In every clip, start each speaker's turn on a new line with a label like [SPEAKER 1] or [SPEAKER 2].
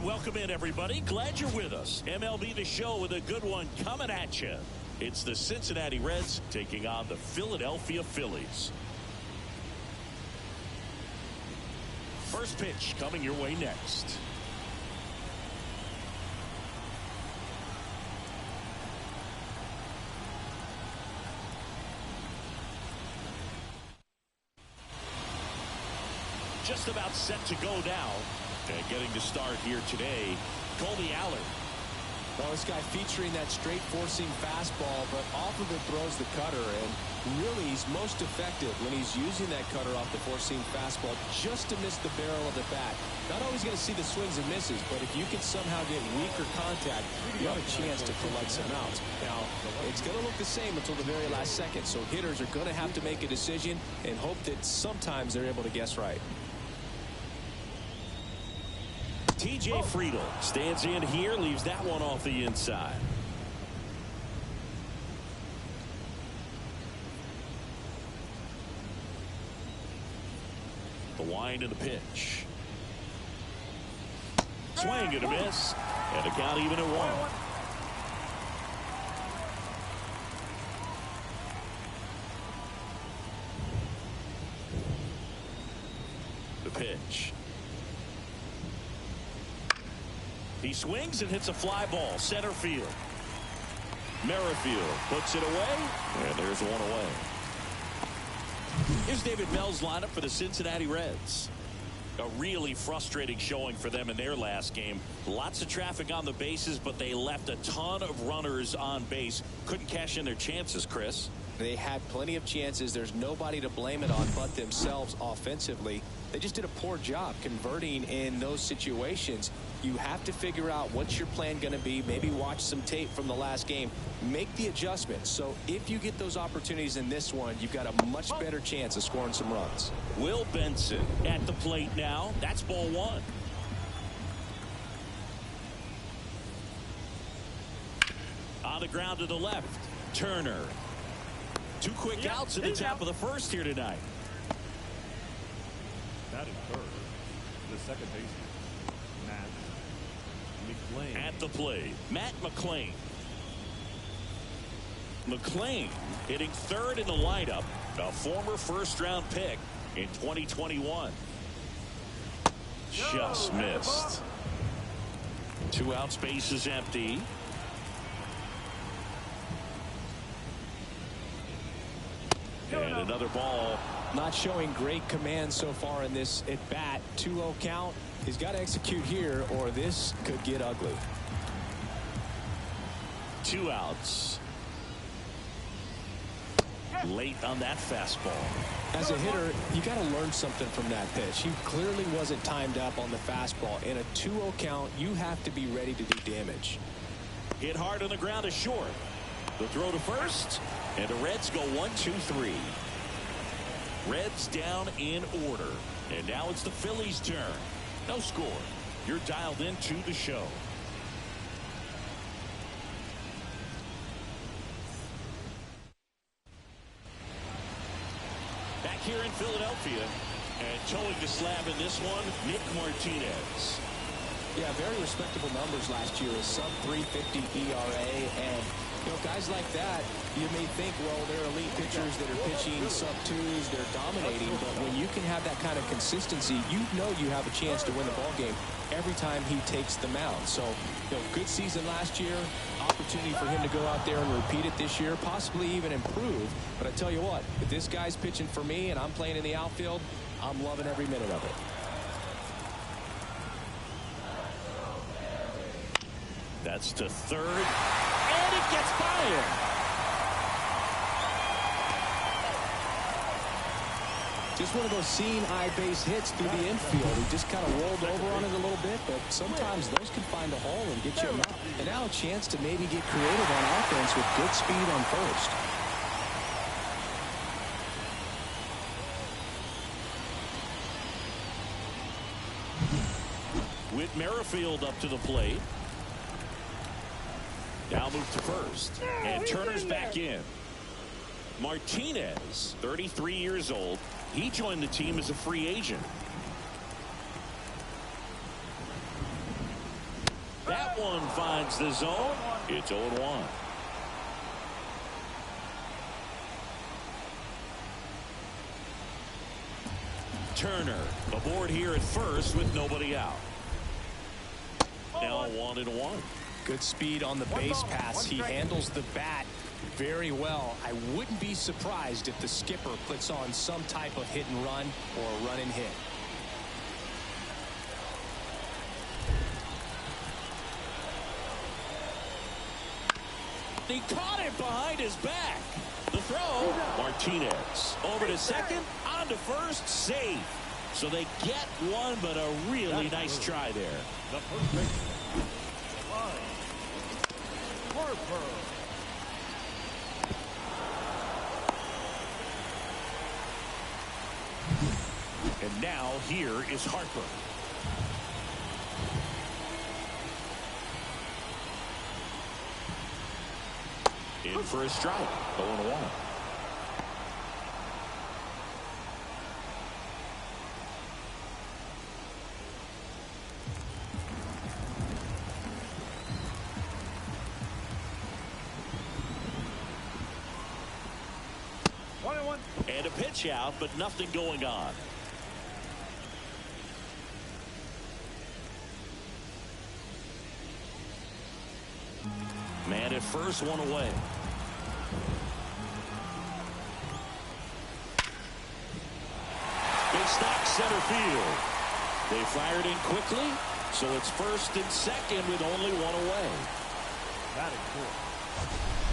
[SPEAKER 1] Welcome in, everybody. Glad you're with us. MLB The Show with a good one coming at you. It's the Cincinnati Reds taking on the Philadelphia Phillies. First pitch coming your way next. Just about set to go now. And getting to start here today, Colby Allard.
[SPEAKER 2] Well, this guy featuring that straight four-seam fastball, but off of it throws the cutter, and really he's most effective when he's using that cutter off the four-seam fastball just to miss the barrel of the bat. Not always going to see the swings and misses, but if you can somehow get weaker contact, you have a chance to collect some outs. Now, it's going to look the same until the very last second, so hitters are going to have to make a decision and hope that sometimes they're able to guess right.
[SPEAKER 1] TJ Friedl stands in here, leaves that one off the inside. The wind and the pitch. Swing and a miss. And a count even at one. The pitch. He swings and hits a fly ball center field. Merrifield puts it away, and there's one away. Here's David Bell's lineup for the Cincinnati Reds. A really frustrating showing for them in their last game. Lots of traffic on the bases, but they left a ton of runners on base. Couldn't cash in their chances, Chris.
[SPEAKER 2] They had plenty of chances. There's nobody to blame it on but themselves offensively. They just did a poor job converting in those situations. You have to figure out what's your plan going to be. Maybe watch some tape from the last game. Make the adjustments. So if you get those opportunities in this one, you've got a much better chance of scoring some runs.
[SPEAKER 1] Will Benson at the plate now. That's ball one. On the ground to the left. Turner. Two quick outs at the top of the first here tonight.
[SPEAKER 3] Batting third, the second baseman, Matt McLain.
[SPEAKER 1] At the plate, Matt McLain. McLain hitting third in the lineup, a former first-round pick in 2021. Just missed. 2 outs, base is empty. And another ball.
[SPEAKER 2] Not showing great command so far in this at bat. 2-0 count. He's got to execute here or this could get ugly.
[SPEAKER 1] 2 outs. Late on that fastball.
[SPEAKER 2] As a hitter, you got to learn something from that pitch. He clearly wasn't timed up on the fastball. In a 2-0 count, you have to be ready to do damage.
[SPEAKER 1] Hit hard on the ground is short. The throw to first, and the Reds go 1-2-3. Reds down in order, and now it's the Phillies' turn. No score. You're dialed into the show. Back here in Philadelphia, and towing the slab in this one, Nick Martinez.
[SPEAKER 2] Yeah, very respectable numbers last year, a sub-350 ERA, and guys like that, you may think, well, they're elite pitchers that are pitching sub-2s, they're dominating, but when you can have that kind of consistency, you know you have a chance to win the ball game every time he takes the mound. So, good season last year, opportunity for him to go out there and repeat it this year, possibly even improve. But I tell you what, if this guy's pitching for me and I'm playing in the outfield, I'm loving every minute of it.
[SPEAKER 1] That's to third, and it gets by him.
[SPEAKER 2] Just one of those seeing eye base hits through the infield. He just kind of rolled over on it a little bit, but sometimes those can find a hole and get you a knock. And now a chance to maybe get creative on offense with good speed on first.
[SPEAKER 1] With Merrifield up to the plate. Now move to first, and Turner's back in. Martinez, 33 years old. He joined the team as a free agent. one finds the zone. It's 0-1. Turner aboard here at first with nobody out. Now 1-1.
[SPEAKER 2] Good speed on the base pass. He handles the bat very well. I wouldn't be surprised if the skipper puts on some type of hit and run or a run and hit.
[SPEAKER 1] He caught it behind his back. The throw. Martinez over to second, on to first, safe. So they get one, but a really nice try there.
[SPEAKER 3] The first baseman, Harper.
[SPEAKER 1] And now here is Harper. In for a strike. 0-1. And a pitch out, but nothing going on. Man at first, one away. Big stock center field. They fired in quickly, so it's first and second with only one away.
[SPEAKER 3] That is cool.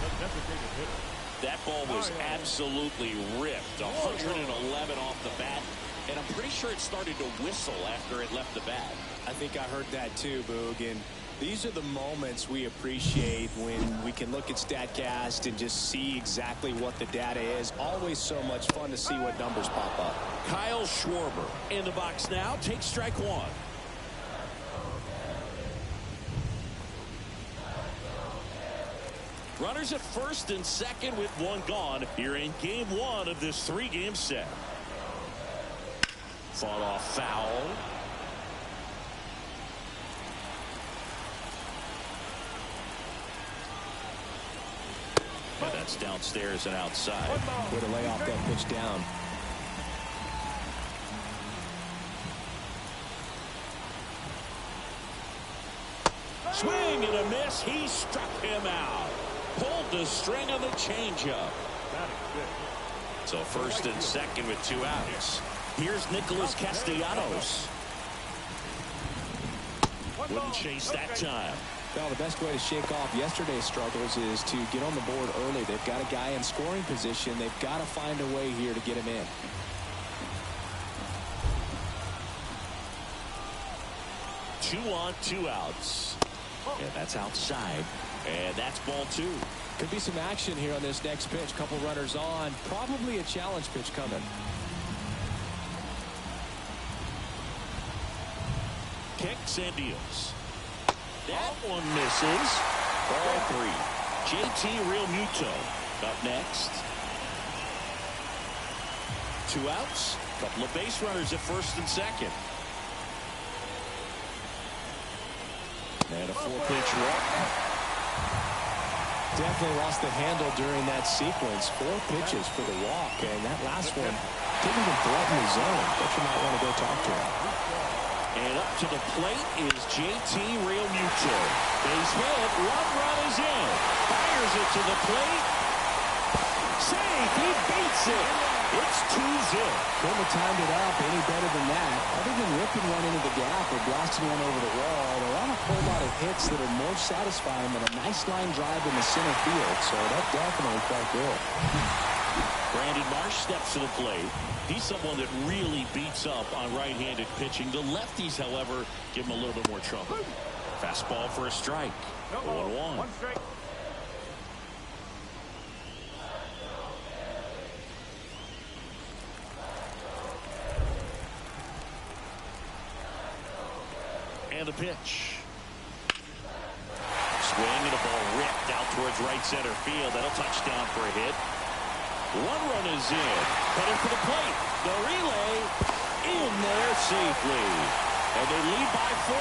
[SPEAKER 3] The designated hitter.
[SPEAKER 1] That ball was absolutely ripped. 111 off the bat, and I'm pretty sure it started to whistle after it left the bat.
[SPEAKER 2] I think I heard that too, Boog. And these are the moments we appreciate when we can look at StatCast and just see exactly what the data is. Always so much fun to see what numbers pop up.
[SPEAKER 1] Kyle Schwarber in the box now. Takes strike one. Runners at first and second with one gone here in game one of this three-game set. Fought off foul. And that's downstairs and outside.
[SPEAKER 2] Way to lay off that pitch down.
[SPEAKER 1] Swing and a miss. He struck him out. Pulled the string of the changeup. So first and second with two outs. Here's Nicholas Castellanos. Wouldn't chase that time.
[SPEAKER 2] Well, the best way to shake off yesterday's struggles is to get on the board early. They've got a guy in scoring position. They've got to find a way here to get him in.
[SPEAKER 1] Two on, two outs. And that's outside. And that's ball two.
[SPEAKER 2] Could be some action here on this next pitch. Couple runners on. Probably a challenge pitch coming.
[SPEAKER 1] Kicks and deals. That one misses. Ball three. JT Realmuto up next. Two outs. Couple of base runners at first and second. And a full-pitch walk.
[SPEAKER 2] Definitely lost the handle during that sequence. 4 pitches for the walk, and that last one didn't even threaten the zone. But you might want to go talk to him.
[SPEAKER 1] And up to the plate is JT Realmuto. Base hit. One run is in. Fires it to the plate. Safe. He beats it. It's 2-0.
[SPEAKER 2] Couldn't have timed it up any better than that. Other than ripping one into the gap or blasting one over the wall, there aren't a whole lot of hits that are more satisfying than a nice line drive in the center field. So that definitely felt good.
[SPEAKER 1] Brandon Marsh steps to the plate. He's someone that really beats up on right-handed pitching. The lefties, however, give him a little bit more trouble. Fastball for a strike. 0-1.
[SPEAKER 3] One strike.
[SPEAKER 1] And the pitch. Swing and a ball ripped out towards right center field. That'll touch down for a hit. One run is in. Headed for the plate. The relay in there safely. and they lead by 4.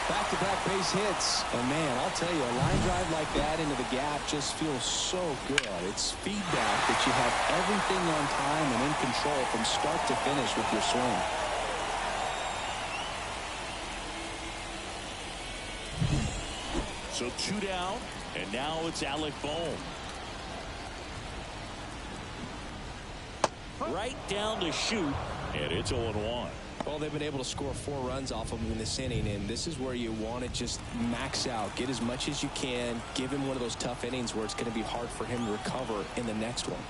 [SPEAKER 2] Back-to-back base hits. And, man, I'll tell you, a line drive like that into the gap just feels so good. It's feedback that you have everything on time and in control from start to finish with your swing.
[SPEAKER 1] So 2 down, and now it's Alec Bohm. Right down to shoot, and it's 0-1.
[SPEAKER 2] Well, they've been able to score 4 runs off of him in this inning, and this is where you want to just max out. Get as much as you can. Give him one of those tough innings where it's going to be hard for him to recover in the next one.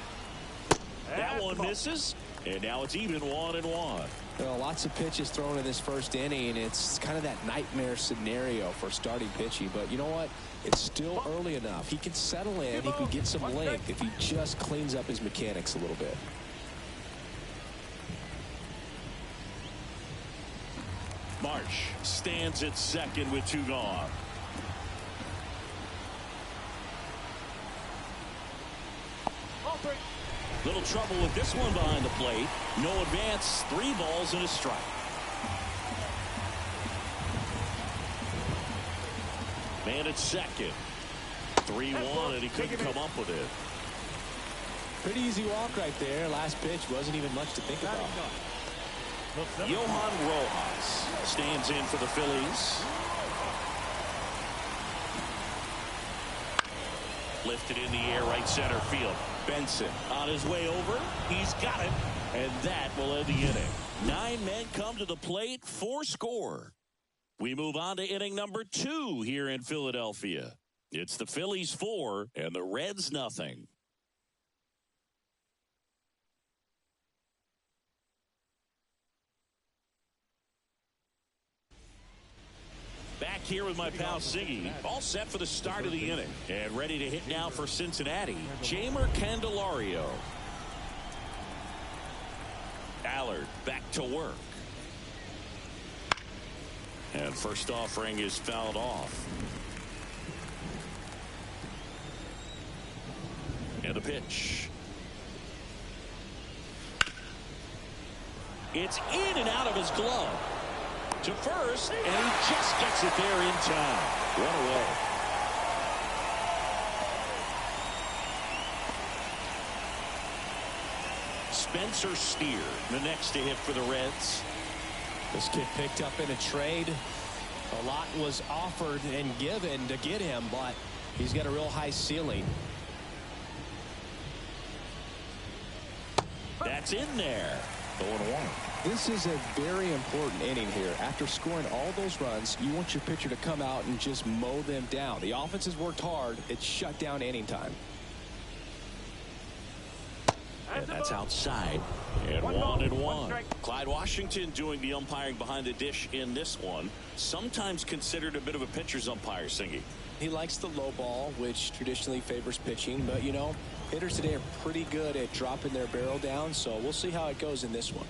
[SPEAKER 1] That one misses, and now it's even 1-1.
[SPEAKER 2] Well, lots of pitches thrown in this first inning. It's kind of that nightmare scenario for starting pitching. But you know what? It's still early enough. He can settle in. He can get some length if he just cleans up his mechanics a little bit.
[SPEAKER 1] Marsh stands at second with 2 gone. Little trouble with this one behind the plate. No advance, 3 balls and a strike. Man at second. 3-1, and he couldn't come up with it.
[SPEAKER 2] Pretty easy walk right there. Last pitch wasn't even much to think about.
[SPEAKER 1] Johan Rojas stands in for the Phillies. Lifted in the air, right center field. Benson on his way over. He's got it, and that will end the inning. 9 men come to the plate, 4 score. We move on to inning number 2 here in Philadelphia. It's the Phillies 4 and the Reds nothing. Back here with my pal Siggy, all set for the start of the inning. And ready to hit now for Cincinnati, Jeimer Candelario. Allard back to work. And first offering is fouled off. And the pitch. It's in and out of his glove. To first, and he just gets it there in time. One away. Spencer Steer, the next to hit for the Reds.
[SPEAKER 2] This kid picked up in a trade. A lot was offered and given to get him, but he's got a real high ceiling.
[SPEAKER 1] That's in there. 0-1.
[SPEAKER 2] This is a very important inning here. After scoring all those runs, you want your pitcher to come out and just mow them down. The offense has worked hard. It's shut down inning time.
[SPEAKER 1] And that's outside. And 1-1. Clyde Washington doing the umpiring behind the dish in this one. Sometimes considered a bit of a pitcher's umpire, Singy.
[SPEAKER 2] He likes the low ball, which traditionally favors pitching. But, you know, hitters today are pretty good at dropping their barrel down. So we'll see how it goes in this one.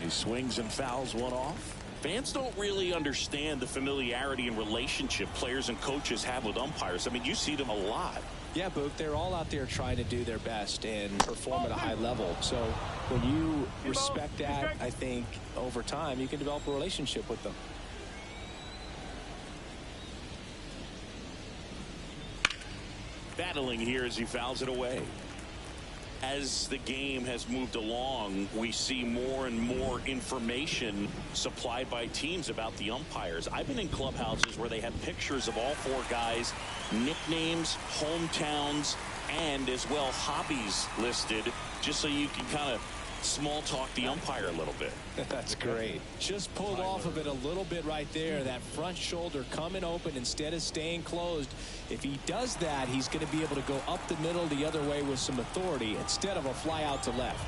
[SPEAKER 1] He swings and fouls one off. Fans don't really understand the familiarity and relationship players and coaches have with umpires. I mean, you see them a lot.
[SPEAKER 2] Yeah, Boog, they're all out there trying to do their best and perform at a high level. So when you respect that, I think over time you can develop a relationship with them.
[SPEAKER 1] Battling here as he fouls it away. As the game has moved along, we see more and more information supplied by teams about the umpires. I've been in clubhouses where they have pictures of all 4 guys, nicknames, hometowns, and as well hobbies listed, just so you can kind of small talk the umpire a little bit.
[SPEAKER 2] That's great. Just pulled off of it a little bit right there. That front shoulder coming open instead of staying closed. If he does that, he's going to be able to go up the middle the other way with some authority instead of a fly out to left.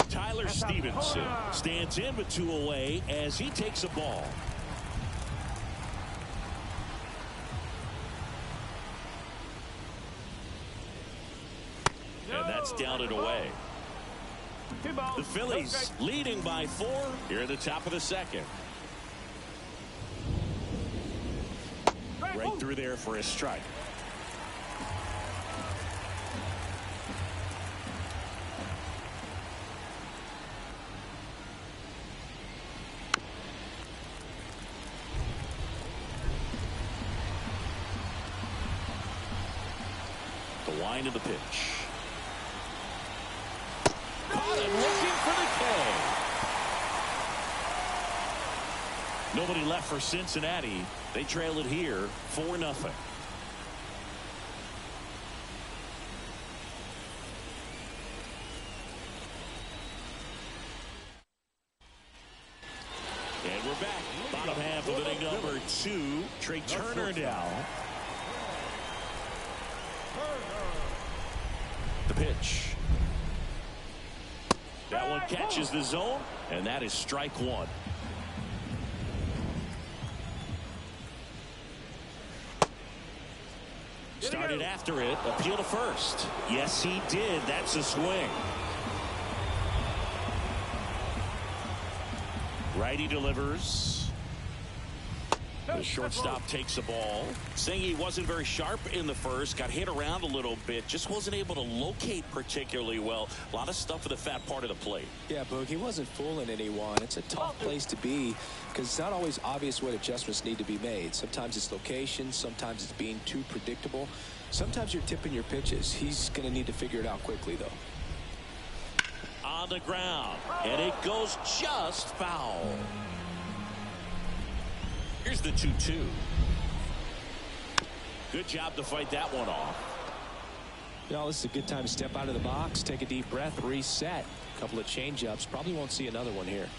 [SPEAKER 1] Tyler Stevenson stands in with 2 away as he takes a ball. And that's down and away. The Phillies leading by 4 here at the top of the second. Right through there for a strike. The wind of the pitch. Caught him looking for the K. Nobody left for Cincinnati. They trail it here 4-0. And we're back. Bottom half of inning number 2. Trey Turner now. The pitch. That one catches the zone, and that is strike 1. Started after it. Appeal to first. Yes, he did. That's a swing. Righty delivers. The shortstop takes the ball. Saying he wasn't very sharp in the first. Got hit around a little bit. Just wasn't able to locate particularly well. A lot of stuff in the fat part of the plate.
[SPEAKER 2] Yeah, Boog, he wasn't fooling anyone. It's a tough place to be because it's not always obvious what adjustments need to be made. Sometimes it's location. Sometimes it's being too predictable. Sometimes you're tipping your pitches. He's going to need to figure it out quickly, though.
[SPEAKER 1] On the ground, and it goes just foul. Here's the 2-2. Good job to fight that one off.
[SPEAKER 2] You know, this is a good time to step out of the box, take a deep breath, reset. A couple of change-ups. Probably won't see another one here.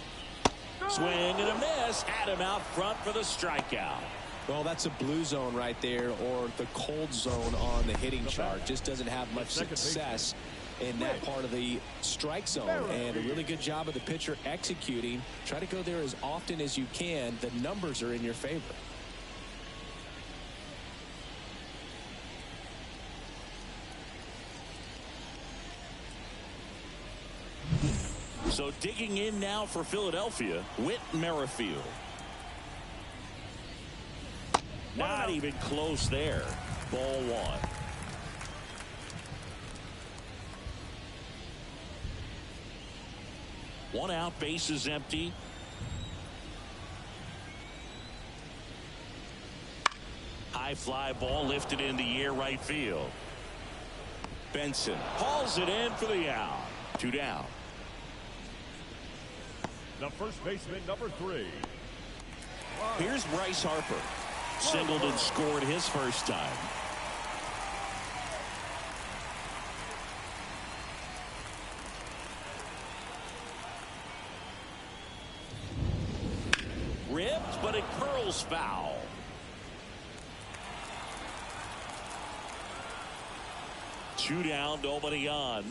[SPEAKER 1] Swing and a miss. Had him out front for the strikeout.
[SPEAKER 2] Well, that's a blue zone right there, or the cold zone on the hitting chart. Just doesn't have much success in that part of the strike zone, and a really good job of the pitcher executing. Try to go there as often as you can. The numbers are in your favor.
[SPEAKER 1] So digging in now for Philadelphia, Whit Merrifield. Not even close there. Ball 1. One out, base is empty. High fly ball lifted in the air, right field. Benson hauls it in for the out. 2 down.
[SPEAKER 3] The first baseman, number 3.
[SPEAKER 1] Here's Bryce Harper. Singled and scored his first time. Ripped, but it curls foul. Two down, nobody on.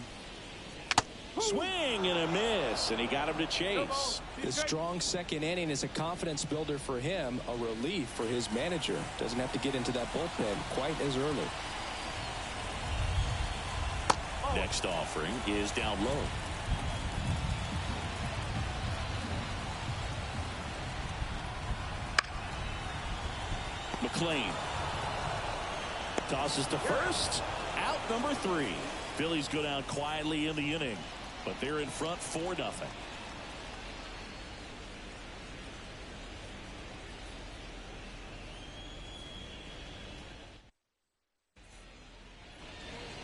[SPEAKER 1] Swing and a miss, and he got him to chase.
[SPEAKER 2] The strong second inning is a confidence builder for him, a relief for his manager. Doesn't have to get into that bullpen quite as early.
[SPEAKER 1] Next offering is down low. McLean tosses to first. Out number 3. Phillies go down quietly in the inning, but they're in front 4-0.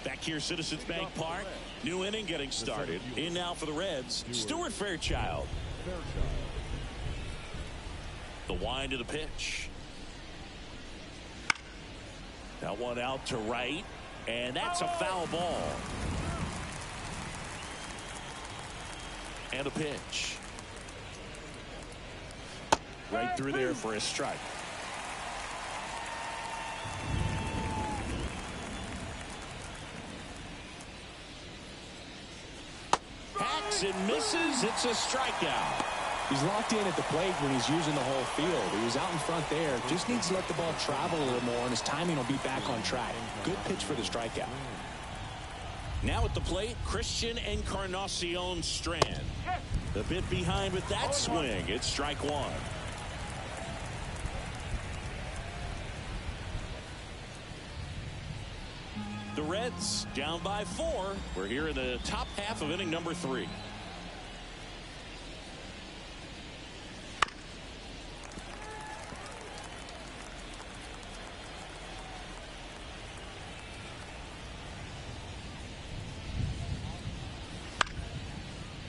[SPEAKER 1] Back here, Citizens Bank Park. New inning getting started. In now for the Reds, Stuart Fairchild. The wind of the pitch. That one out to right, and that's a foul ball. And a pitch. Right through there for a strike. Hacks and misses. It's a strikeout.
[SPEAKER 2] He's locked in at the plate when he's using the whole field. He was out in front there. Just needs to let the ball travel a little more, and his timing will be back on track. Good pitch for the strikeout.
[SPEAKER 1] Now at the plate, Christian Encarnacion Strand. A bit behind with that swing. It's strike 1. The Reds down by 4. We're here in the top half of inning number 3.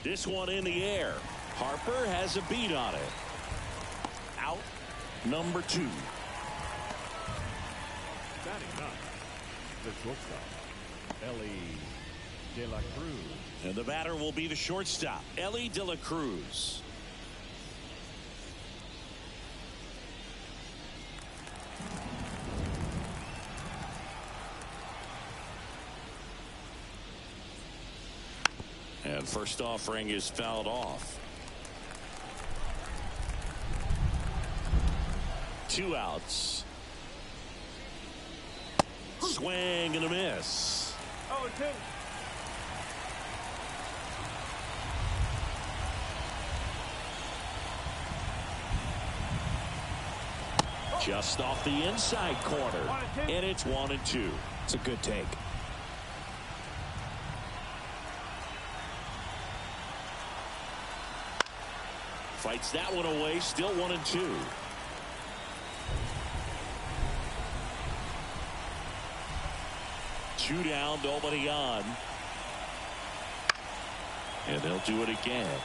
[SPEAKER 1] This one in the air. Harper has a beat on it. Out number 2.
[SPEAKER 3] Batting ninth, the shortstop, Ellie De La Cruz.
[SPEAKER 1] And the batter will be the shortstop, Ellie De La Cruz. And first offering is fouled off. 2 outs. Swing and a miss.
[SPEAKER 3] 0-2.
[SPEAKER 1] Just off the inside corner. And it's 1-2.
[SPEAKER 2] It's a good take.
[SPEAKER 1] Fights that one away. Still 1-2. Two down, nobody on. And they'll do it again.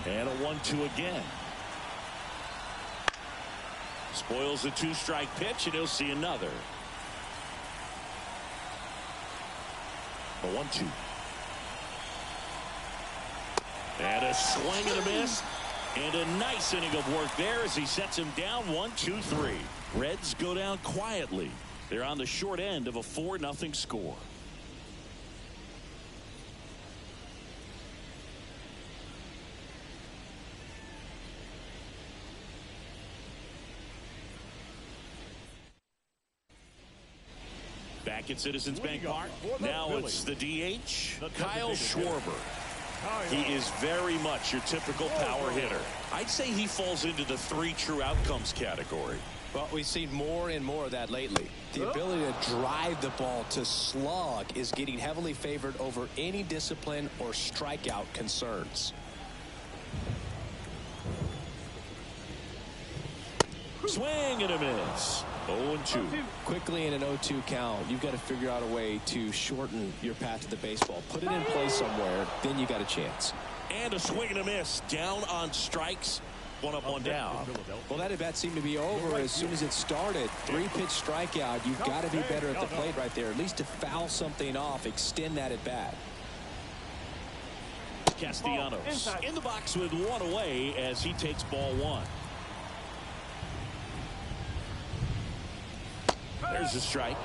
[SPEAKER 1] And a 1-2 again. Spoils a 2-strike pitch, and he'll see another. A 1-2. And a swing and a miss. And a nice inning of work there as he sets him down 1-2-3. Reds go down quietly. They're on the short end of a 4-0 score. Back at Citizens Bank Park. Now it's the DH, Kyle Schwarber. He is very much your typical power hitter. I'd say he falls into the 3 true outcomes category.
[SPEAKER 2] Well, we've seen more and more of that lately. The ability to drive the ball to slug is getting heavily favored over any discipline or strikeout concerns.
[SPEAKER 1] Swing and a miss. 0-2.
[SPEAKER 2] Quickly in an 0-2 count, you've got to figure out a way to shorten your path to the baseball. Put it in play somewhere, then you got a chance.
[SPEAKER 1] And a swing and a miss. Down on strikes. 1 up, 1 down.
[SPEAKER 2] Well, that at bat seemed to be over as soon as it started. 3-pitch strikeout. You've got to be better at the plate right there. At least to foul something off, extend that at bat.
[SPEAKER 1] Castellanos in the box with 1 away as he takes ball 1. There's a strike.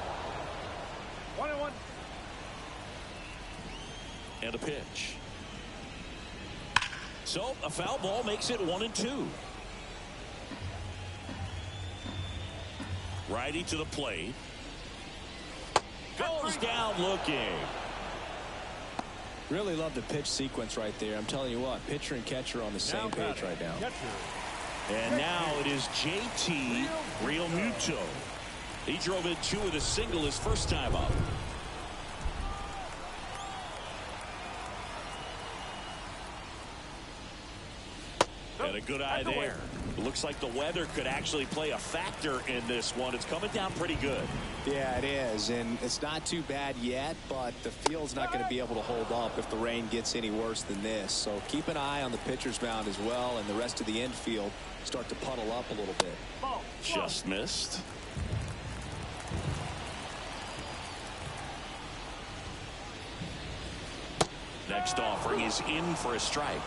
[SPEAKER 3] 1-1.
[SPEAKER 1] And a pitch. So a foul ball makes it 1-2. Righty to the plate. Goes down looking.
[SPEAKER 2] Really love the pitch sequence right there. I'm telling you what, pitcher and catcher on the same page right now.
[SPEAKER 1] And now it is JT Realmuto. He drove in 2 with a single his first time up. And a good eye there. It looks like the weather could actually play a factor in this one. It's coming down pretty good.
[SPEAKER 2] Yeah, it is. And it's not too bad yet, but the field's not going to be able to hold up if the rain gets any worse than this. So keep an eye on the pitcher's mound as well, and the rest of the infield start to puddle up a little bit.
[SPEAKER 1] Just missed. Next offering is in for a strike.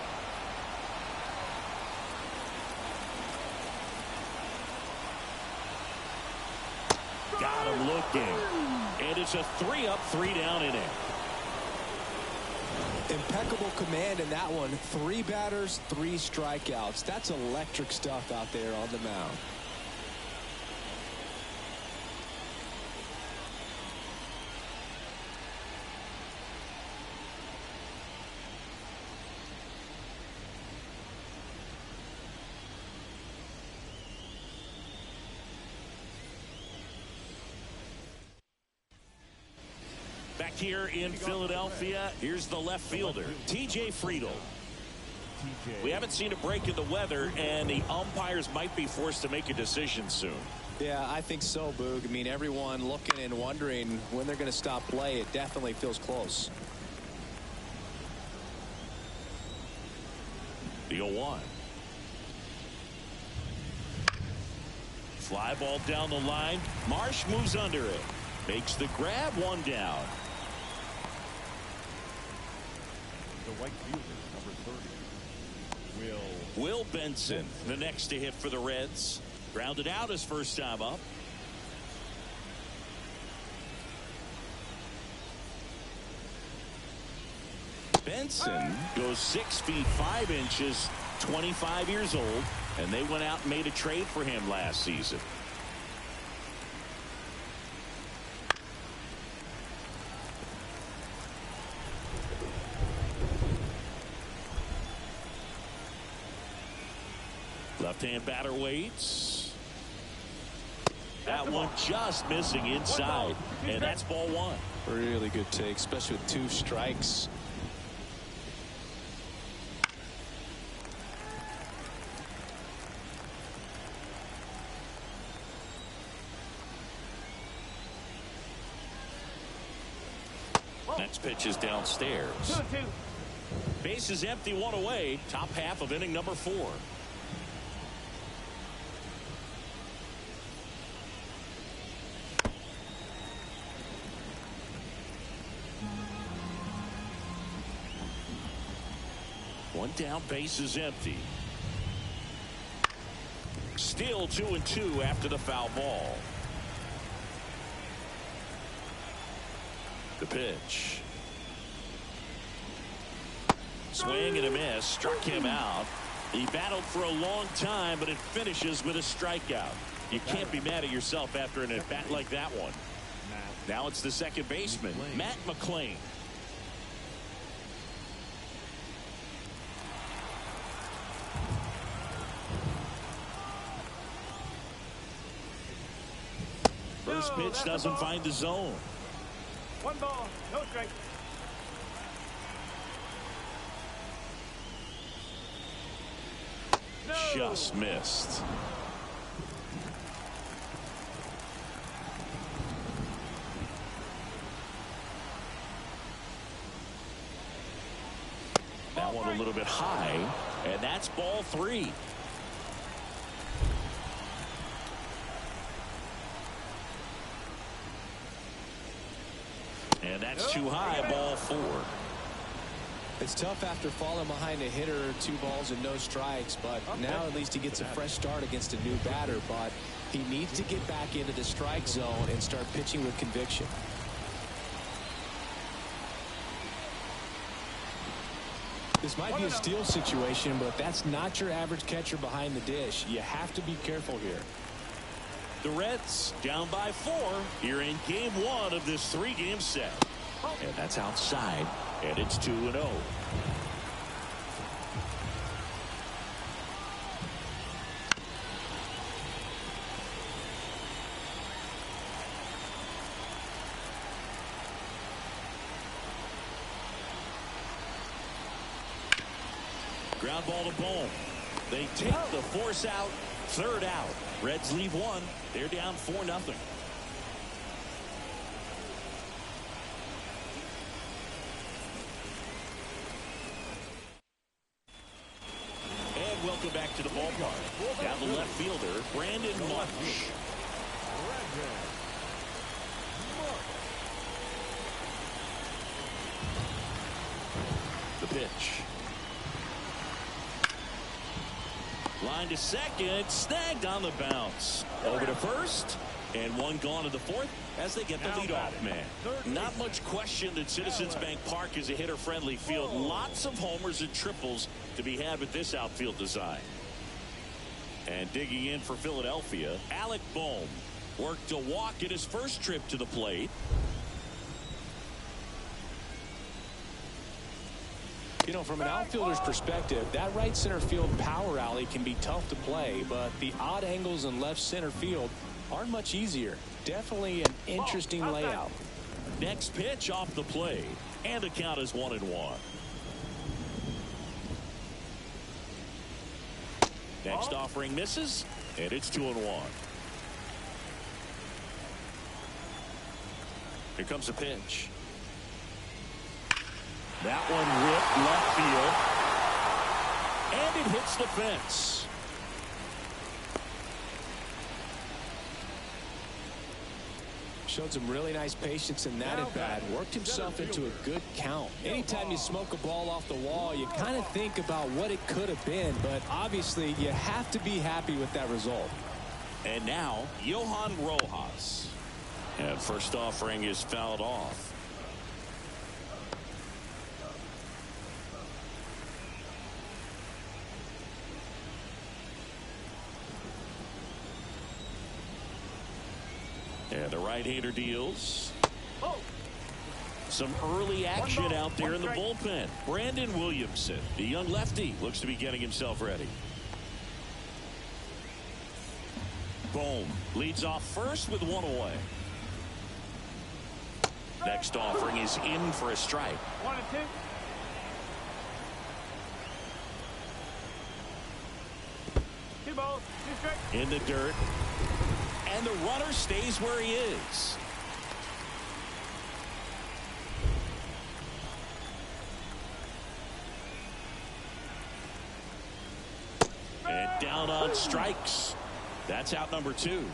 [SPEAKER 1] Got him looking. And it's a 3-up, 3-down inning.
[SPEAKER 2] Impeccable command in that one. 3 batters, 3 strikeouts. That's electric stuff out there on the mound.
[SPEAKER 1] Back here in Philadelphia, here's the left fielder, TJ Friedl. We haven't seen a break in the weather, and the umpires might be forced to make a decision soon.
[SPEAKER 2] Yeah, I think so, Boog. I mean, everyone looking and wondering when they're going to stop play. It definitely feels close.
[SPEAKER 1] The 0-1. Fly ball down the line. Marsh moves under it. Makes the grab, one down.
[SPEAKER 3] The right fielder, number 30.
[SPEAKER 1] Will Benson, the next to hit for the Reds. Grounded out his first time up. Benson goes 6 feet 5 inches, 25 years old, and they went out and made a trade for him last season. Left-hand batter waits. That one just missing inside, and that's ball 1.
[SPEAKER 2] Really good take, especially with 2 strikes.
[SPEAKER 1] Next pitch is downstairs.
[SPEAKER 3] 2-2.
[SPEAKER 1] Base is empty, 1 away. Top half of inning number 4. One down, base is empty. Still 2-2 after the foul ball. The pitch. Swing and a miss. Struck him out. He battled for a long time, but it finishes with a strikeout. You can't be mad at yourself after an at-bat like that one. Now it's the second baseman, Matt McClain. First pitch doesn't find the zone.
[SPEAKER 3] 1 ball, no strike.
[SPEAKER 1] Just missed. That one a little bit high, and that's ball 3. And that's too high, ball 4.
[SPEAKER 2] It's tough after falling behind a hitter, 2 balls and no strikes, but now at least he gets a fresh start against a new batter. But he needs to get back into the strike zone and start pitching with conviction. This might be a steal situation, but that's not your average catcher behind the dish. You have to be careful here.
[SPEAKER 1] The Reds down by 4 here in game 1 of this 3-game set. And that's outside, and it's 2-0. Ground ball to Bohm. They take the force out. 3rd out. Reds leave 1. They're down 4-0. And welcome back to the ballpark. Down the left fielder, Brandon Marsh. The pitch. Line to second, snagged on the bounce. Over to first, and 1 gone to the 4th as they get the leadoff man. Not much question that Citizens Bank Park is a hitter-friendly field. Lots of homers and triples to be had with this outfield design. And digging in for Philadelphia, Alec Bohm worked a walk in his first trip to the plate.
[SPEAKER 2] You know, from an outfielder's perspective, that right center field power alley can be tough to play, but the odd angles in left center field aren't much easier. Definitely an interesting layout.
[SPEAKER 1] Next pitch off the plate, and the count is 1-1. Next offering misses, and it's 2-1. Here comes a pitch. That one ripped left field. And it hits the fence.
[SPEAKER 2] Showed some really nice patience in that at bat. Worked himself into a good count. Anytime you smoke a ball off the wall, you kind of think about what it could have been. But obviously, you have to be happy with that result.
[SPEAKER 1] And now, Johan Rojas. And first offering is fouled off. And the right-hander deals. Some early action out there in the bullpen. Brandon Williamson, the young lefty, looks to be getting himself ready. Bohm leads off first with one away. Next offering is in for a strike.
[SPEAKER 3] 1-2. 2 balls, 2 strikes.
[SPEAKER 1] In the dirt. And the runner stays where he is. And down on strikes. That's out number 2.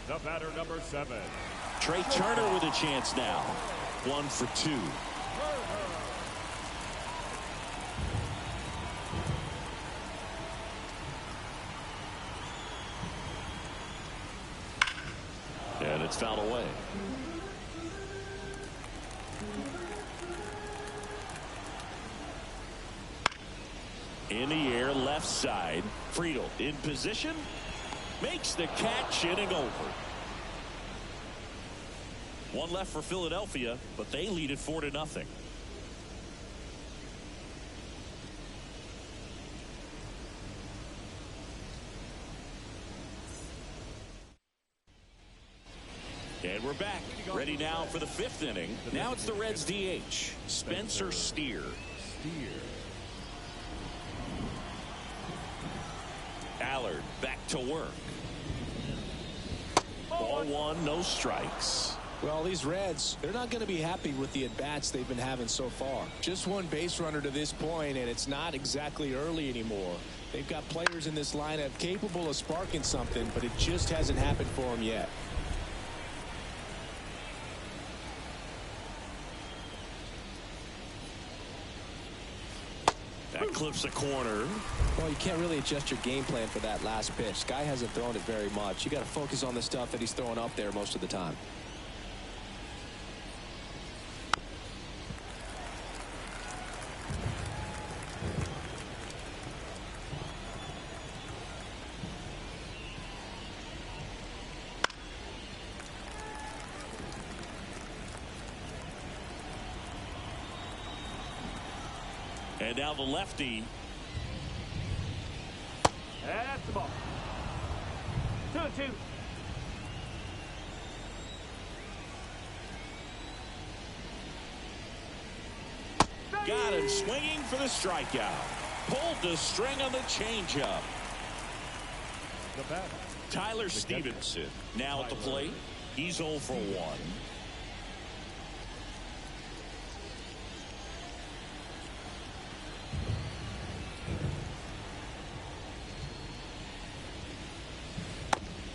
[SPEAKER 3] The batter, number 7.
[SPEAKER 1] Trey Turner with a chance now. 1 for 2. And it's fouled away. In the air, left side. Friedel in position. Makes the catch, inning over. One left for Philadelphia, but they lead it 4-0. And we're back. Ready now for the 5th inning. Now it's the Reds DH, Spencer Steer. Allard back to work. Ball 1, no strikes.
[SPEAKER 2] Well, these Reds, they're not going to be happy with the at-bats they've been having so far. Just one base runner to this point, and it's not exactly early anymore. They've got players in this lineup capable of sparking something, but it just hasn't happened for them yet.
[SPEAKER 1] That clips the corner.
[SPEAKER 2] Well, you can't really adjust your game plan for that last pitch. Guy hasn't thrown it very much. You got to focus on the stuff that he's throwing up there most of the time.
[SPEAKER 1] And now the lefty.
[SPEAKER 3] That's the ball. 2-2.
[SPEAKER 1] Got him swinging for the strikeout. Pulled the string on the changeup.
[SPEAKER 3] The batter,
[SPEAKER 1] Tyler Stevenson now at the plate. He's 0 for 1.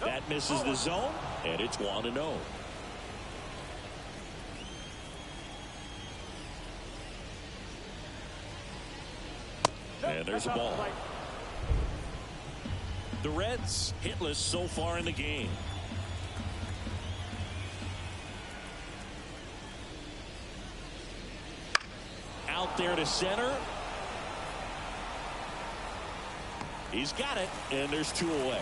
[SPEAKER 1] That misses the zone, and it's 1-0. And there's a ball. The Reds hitless so far in the game. Out there to center. He's got it, and there's 2 away.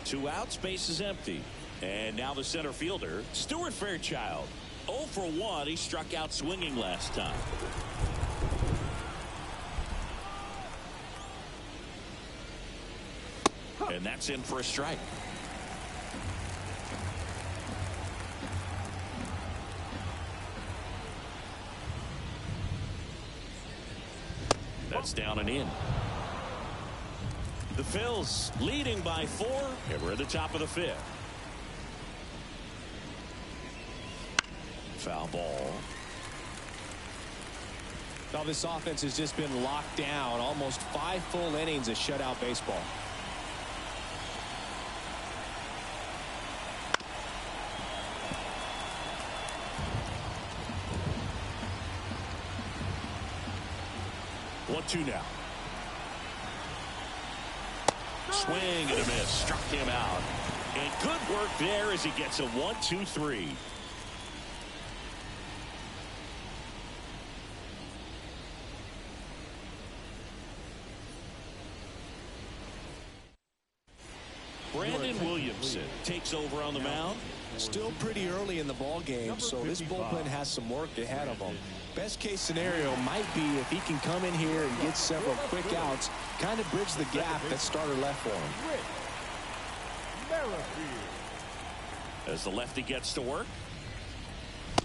[SPEAKER 1] Two outs, base is empty. And now the center fielder, Stuart Fairchild. 0 for 1. He struck out swinging last time. And that's in for a strike. That's down and in. The Phillies leading by 4, and we're at the top of the 5th. Foul ball.
[SPEAKER 2] Now this offense has just been locked down. Almost 5 full innings of shutout baseball.
[SPEAKER 1] One-two now. Swing and a miss. Struck him out. And good work there as he gets a 1-2-3. Brandon Williamson takes over on the mound.
[SPEAKER 2] Still pretty early in the ball game, so this bullpen has some work ahead of them. Best case scenario might be if he can come in here and get several quick outs, kind of bridge the gap that starter left for him.
[SPEAKER 1] As the lefty gets to work,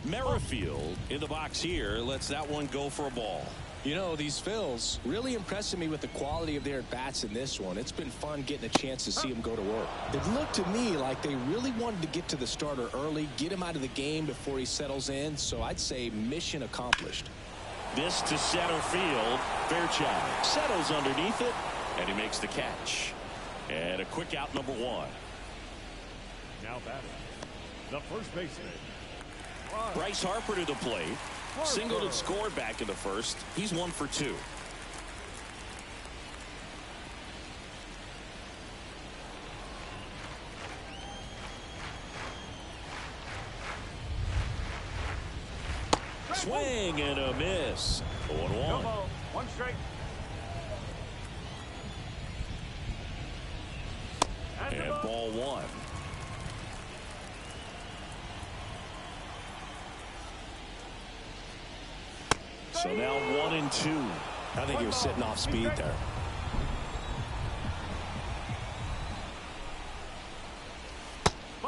[SPEAKER 1] Merrifield in the box here lets that one go for a ball.
[SPEAKER 2] You know, these Phils really impressing me with the quality of their at-bats in this one. It's been fun getting a chance to see them go to work. It looked to me like they really wanted to get to the starter early, get him out of the game before he settles in, so I'd say mission accomplished.
[SPEAKER 1] This to center field. Fairchild settles underneath it, and he makes the catch. And a quick out, number 1.
[SPEAKER 3] Now batting, the first baseman,
[SPEAKER 1] Bryce Harper to the plate. Singled and scored back in the first. He's 1 for 2. Swing and a miss. 0-1.
[SPEAKER 3] One strike.
[SPEAKER 1] And ball 1. So now 1-2.
[SPEAKER 2] I think he was sitting off speed there.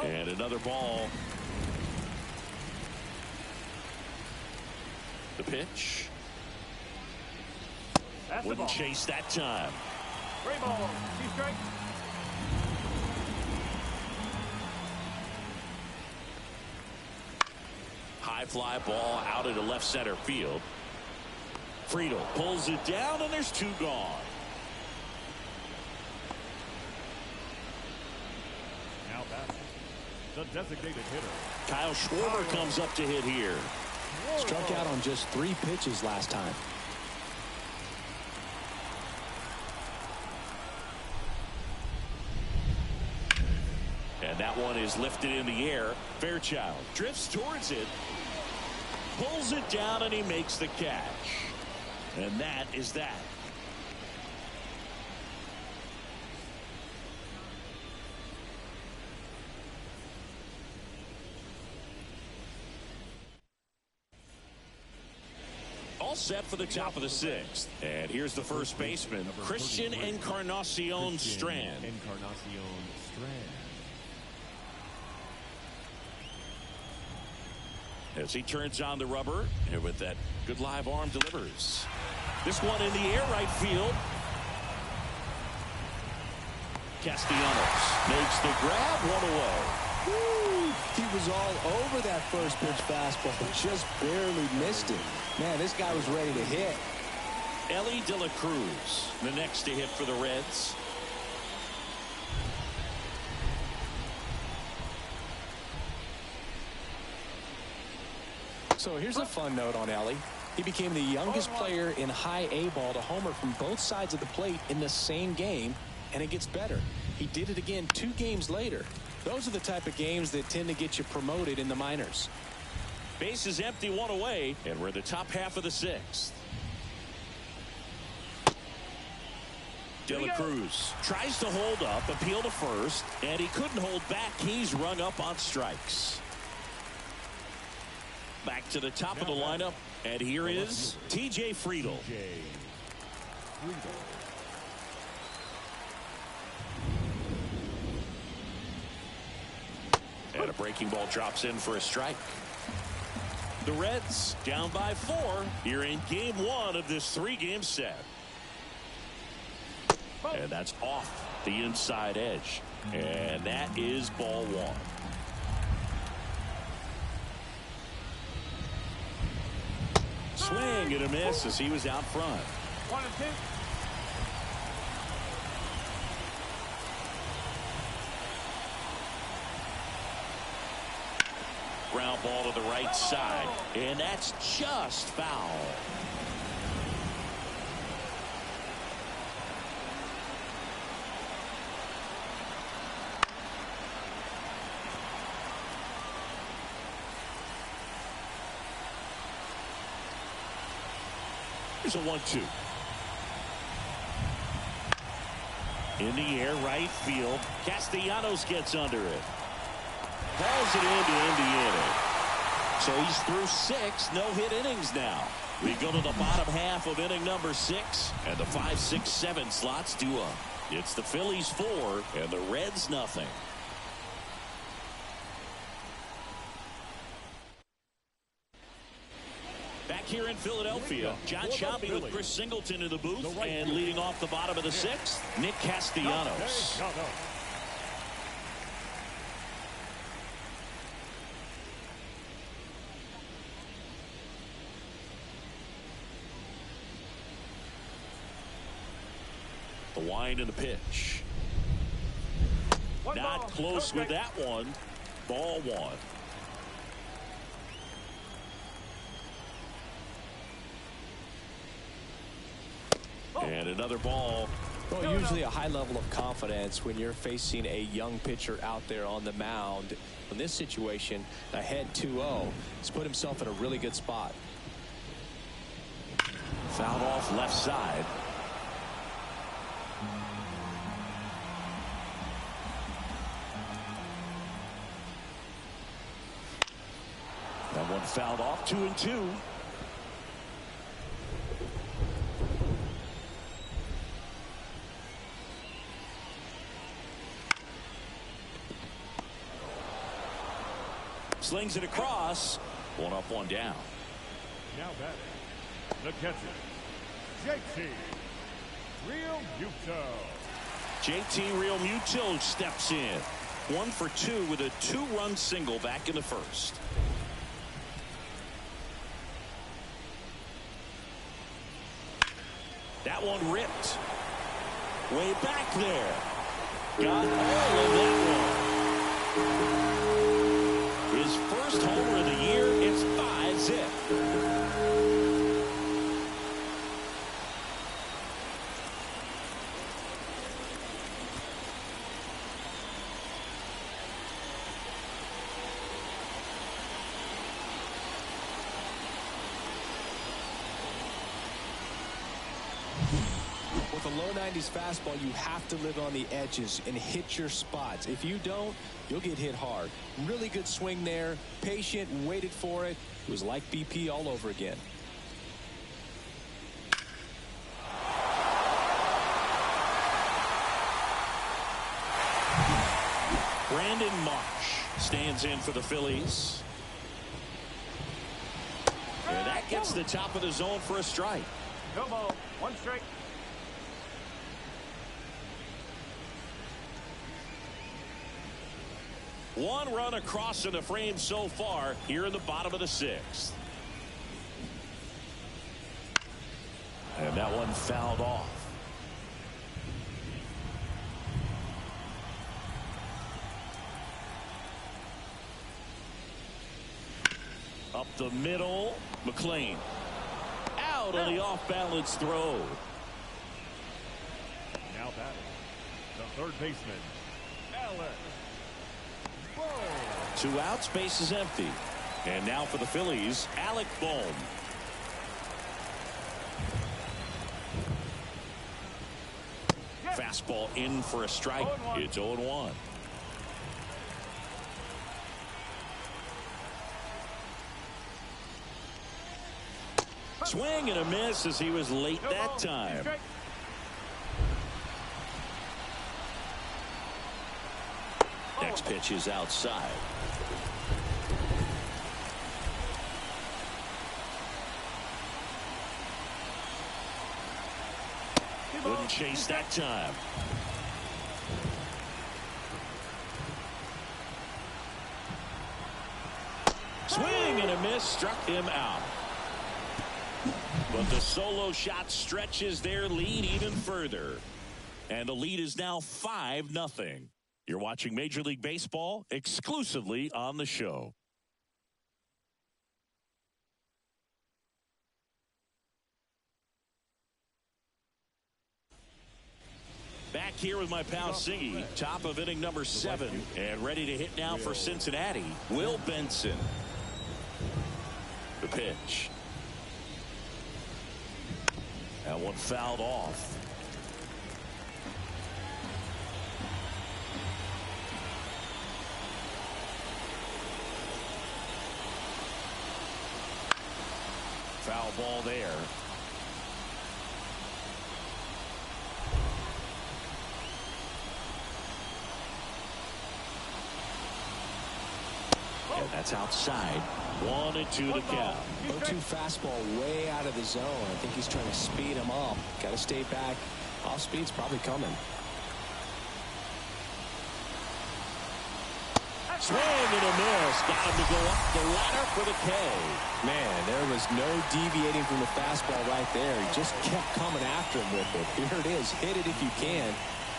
[SPEAKER 1] And another ball. The pitch. Wouldn't chase that time.
[SPEAKER 3] 3 balls, 2 strikes.
[SPEAKER 1] High fly ball out into left center field. Friedel pulls it down, and there's 2 gone.
[SPEAKER 3] Now batting, the designated hitter,
[SPEAKER 1] Kyle Schwarber comes up to hit here.
[SPEAKER 2] Struck out on just 3 pitches last time.
[SPEAKER 1] And that one is lifted in the air. Fairchild drifts towards it, pulls it down, and he makes the catch. And that is that. All set for the top of the 6th. And here's the first baseman, Christian Encarnacion Strand. As he turns on the rubber, and with that good live arm delivers. This one in the air, right field. Castellanos makes the grab, 1 away.
[SPEAKER 2] Woo! He was all over that first pitch fastball, but just barely missed it. Man, this guy was ready to hit.
[SPEAKER 1] Ellie De La Cruz, the next to hit for the Reds.
[SPEAKER 2] So here's a fun note on Ellie. He became the youngest player in high A ball to homer from both sides of the plate in the same game, and it gets better. He did it again 2 games later. Those are the type of games that tend to get you promoted in the minors.
[SPEAKER 1] Base is empty, 1 away, and we're in the top half of the 6th. De La Cruz tries to hold up, appeal to first, and he couldn't hold back. He's rung up on strikes. Back to the top of the lineup, and here is T.J. Friedel. And a breaking ball drops in for a strike. The Reds down by 4 here in game 1 of this 3-game set. And that's off the inside edge. And that is ball one. Swing and a miss as he was out front.
[SPEAKER 3] 1-2.
[SPEAKER 1] Ground ball to the right side. And that's just foul. Here's a 1-2. In the air, right field. Castellanos gets under it. Hauls it into Indiana. So he's through 6 no-hit innings now. We go to the bottom half of inning number 6, and the 5, 6, 7 slots do up. It's the Phillies 4 and the Reds nothing. Back here in Philadelphia, John Shelby with Chris Singleton in the booth, and leading off the bottom of the 6th, Nick Castellanos. The wind and the pitch. Not close with that one. Ball one. And another ball.
[SPEAKER 2] Well, usually a high level of confidence when you're facing a young pitcher out there on the mound. In this situation, ahead 2-0, he's put himself in a really good spot.
[SPEAKER 1] Fouled off left side. That one fouled off. 2-2. Slings it across. One up, one down.
[SPEAKER 3] Now batting, the catcher, JT Realmuto.
[SPEAKER 1] JT Realmuto steps in. 1 for 2 with a 2-run single back in the first. That one ripped. Way back there. Got all of that one. His first homer of the year. It's 5-zip.
[SPEAKER 2] With a low 90s fastball, you have to live on the edges and hit your spots. If you don't, you'll get hit hard. Really good swing there. Patient, waited for it. It was like BP all over again.
[SPEAKER 1] Brandon Marsh stands in for the Phillies. And that gets the top of the zone for a strike.
[SPEAKER 3] No ball, 1 strike.
[SPEAKER 1] One run across in the frame so far here in the bottom of the 6th. And that one fouled off. Up the middle, McLean. Out on the off-balance throw.
[SPEAKER 3] Now batting, the third baseman, Alex.
[SPEAKER 1] 2 outs, base is empty. And now for the Phillies, Alec Bohm. Fastball in for a strike. It's 0-1. Swing and a miss as he was late that time. Next pitch is outside. Wouldn't chase that time. Swing and a miss, struck him out. But the solo shot stretches their lead even further. And the lead is now 5-0. You're watching Major League Baseball exclusively on the show. Back here with my pal Siggy, top of inning number 7, and ready to hit now for Cincinnati, Will Benson. The pitch. That one fouled off. Foul ball there. And that's outside. 1-2 to count.
[SPEAKER 2] 0-2 fastball way out of the zone. I think he's trying to speed him up. Got to stay back. Off speed's probably coming.
[SPEAKER 1] Swing and a miss. Got him to go up the ladder for the K.
[SPEAKER 2] Man, there was no deviating from the fastball right there. He just kept coming after him with it. Here it is. Hit it if you can.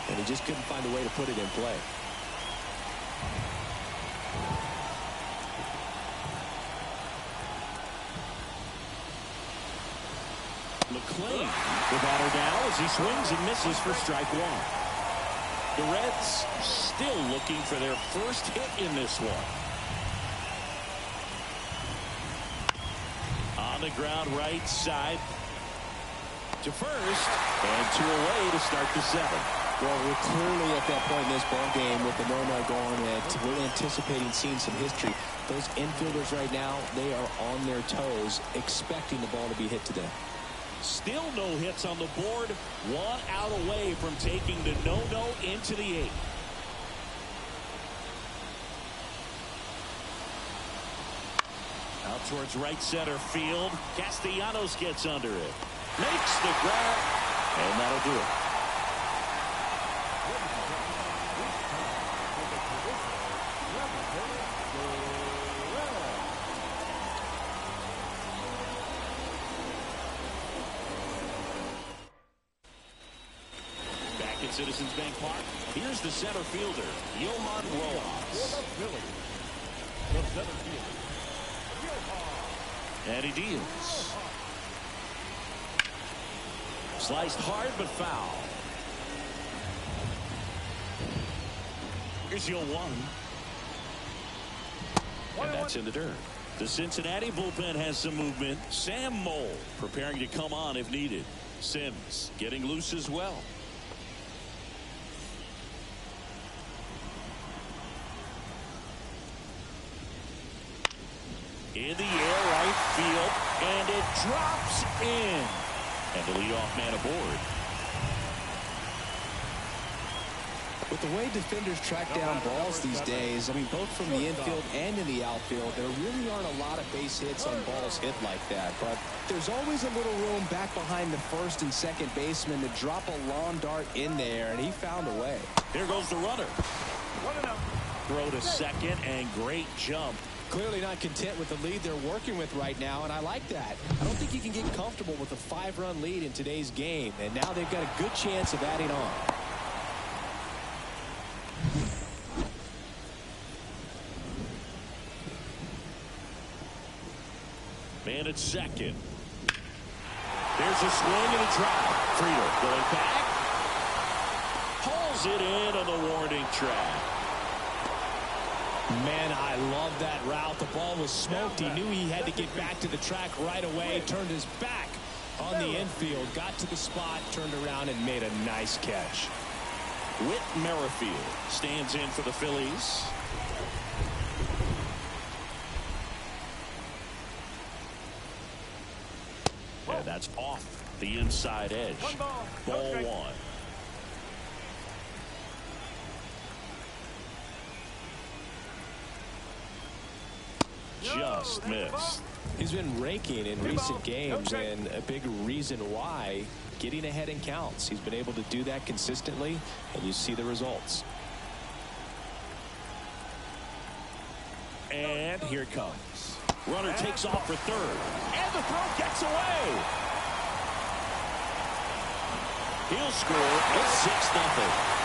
[SPEAKER 2] And he just couldn't find a way to put it in play.
[SPEAKER 1] McClain, the batter now as he swings and misses for strike one. The Reds still looking for their first hit in this one. On the ground right side to first and 2 away to start the 7th.
[SPEAKER 2] Well, we're clearly at that point in this ball game with the no-no going that we're anticipating seeing some history. Those infielders right now, they are on their toes expecting the ball to be hit to them.
[SPEAKER 1] Still no hits on the board. 1 out away from taking the no-no into the 8th. Out towards right center field. Castellanos gets under it. Makes the grab. And that'll do it. Citizens Bank Park. Here's the center fielder, Yohan Rojas. And he deals. Sliced hard but foul. Here's 0-1. And that's in the dirt. The Cincinnati bullpen has some movement. Sam Mole preparing to come on if needed. Sims getting loose as well. In the air, right field, and it drops in. And the leadoff man aboard.
[SPEAKER 2] With the way defenders track down balls these days, I mean, both from the infield and in the outfield, there really aren't a lot of base hits on balls hit like that. But there's always a little room back behind the first and second baseman to drop a long dart in there, and he found a way.
[SPEAKER 1] Here goes the runner. Throw to second, and great jump.
[SPEAKER 2] Clearly not content with the lead they're working with right now, and I like that. I don't think you can get comfortable with a 5-run lead in today's game, and now they've got a good chance of adding on.
[SPEAKER 1] Man at second. There's a swing and a drive. Friedel going back. Pulls it in on the warning track.
[SPEAKER 2] Man, I love that route. The ball was smoked. He knew he had to get back to the track right away. Turned his back on the infield. Got to the spot, turned around, and made a nice catch.
[SPEAKER 1] Whit Merrifield stands in for the Phillies. And that's off the inside edge. Ball 1. just missed.
[SPEAKER 2] He's been raking in recent games, and a big reason why, getting ahead in counts. He's been able to do that consistently, and you see the results.
[SPEAKER 1] And here it comes. Runner takes off for third, and the throw gets away. He'll score. It's 6-0.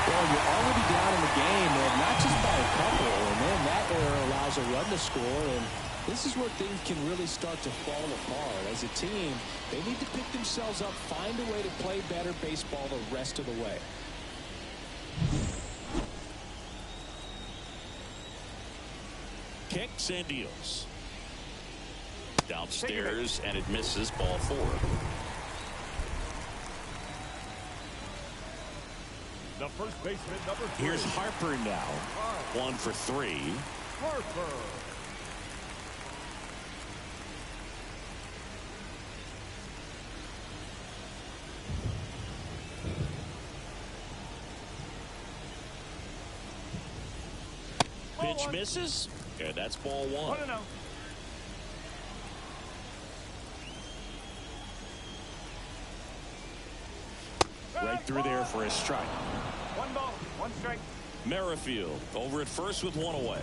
[SPEAKER 2] Well, you're already down in the game, and not just by a couple, and then that error allows a run to score, and this is where things can really start to fall apart. As a team, they need to pick themselves up, find a way to play better baseball the rest of the way.
[SPEAKER 1] Kicks and deals. Downstairs, and it misses. Ball 4.
[SPEAKER 3] The first baseman, number 3.
[SPEAKER 1] Here's Harper now. 1 for 3.
[SPEAKER 3] Harper.
[SPEAKER 1] Pitch misses, and that's ball 1.
[SPEAKER 3] 1-0.
[SPEAKER 1] Right through there for a strike.
[SPEAKER 3] 1 ball, 1 strike.
[SPEAKER 1] Merrifield over at first with 1 away.